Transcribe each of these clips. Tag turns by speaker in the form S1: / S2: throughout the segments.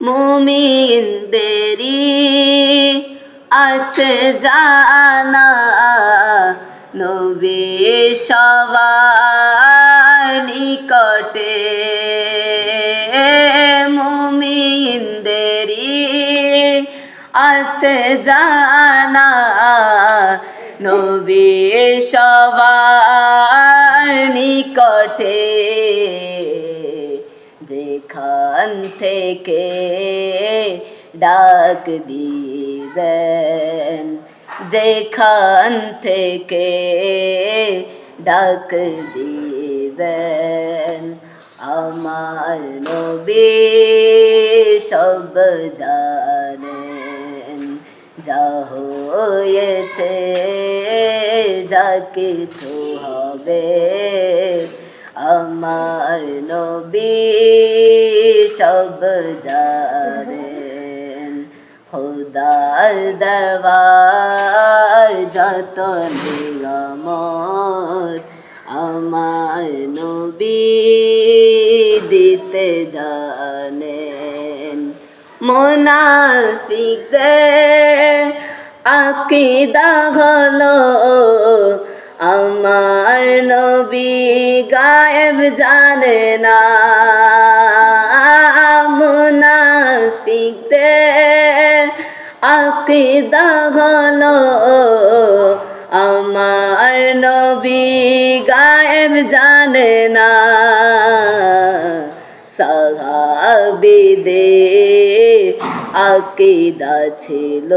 S1: মুমিনদেরই আছে জানা নবী সবার নিকটে। মুমিনদেরই আছে জানা নবী সবার নিকটে। যেখান থেকে ডাক দিবেন, যেখান থেকে ডাক দিবেন, আমার নবী সব জানেন। যা হয়েছে যা কিছু হবে, আমার নবী সব জানেন। খোদার দেওয়ার যত নিয়ামত আমার নবী দিতে জানেন। মুনাফিকদের আকীদা হলো আমার নবী গায়েব জানে না। মুনাফিকদের আকীদা হলো আমার নবী গায়েব জানে না। সাহাবীদের আকীদা ছিল,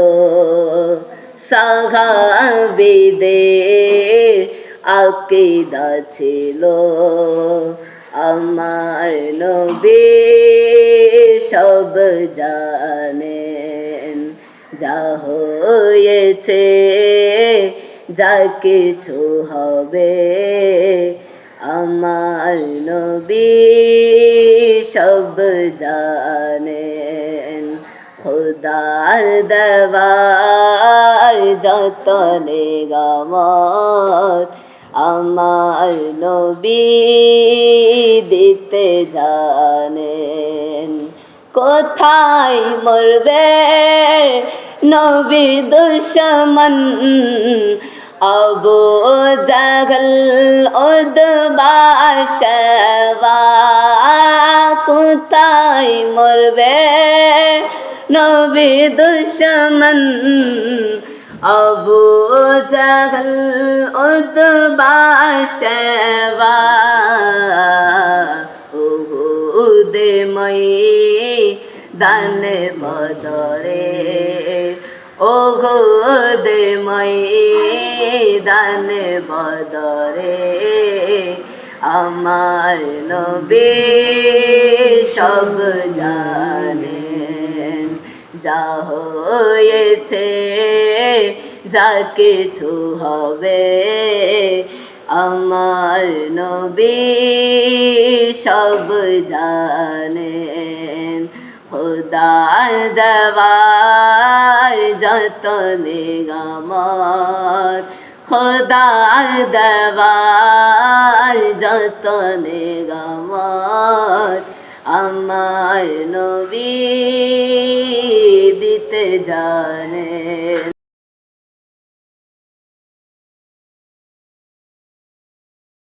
S1: সাহাবীদের আকীদা ছিল, আমার নবী সব জানেন। যা হয়েছে যা কিছু হবে, আমার নবী সব জানেন। খোদার দেওয়ার যত নিয়ামত আমার নবী দিতে জানেন। কোথায় মরবে নবীর দুশমন, আবু জাহল উতবা শায়বা। কোথায় মরবে নবীর দুশমন, আবু জাহল উতবা শায়বা। উহুদে ময়দানে বদরে, উহুদে ময়দানে বদরে, আমার নবী সব জানেন। যা হয়েছে যা কিছু হবে, আমার নবী সব জানেন। খোদার দেওয়ার যত নিয়ামত, খোদার দেওয়ার যত নিয়ামত আমার নবী দিতে জানেন।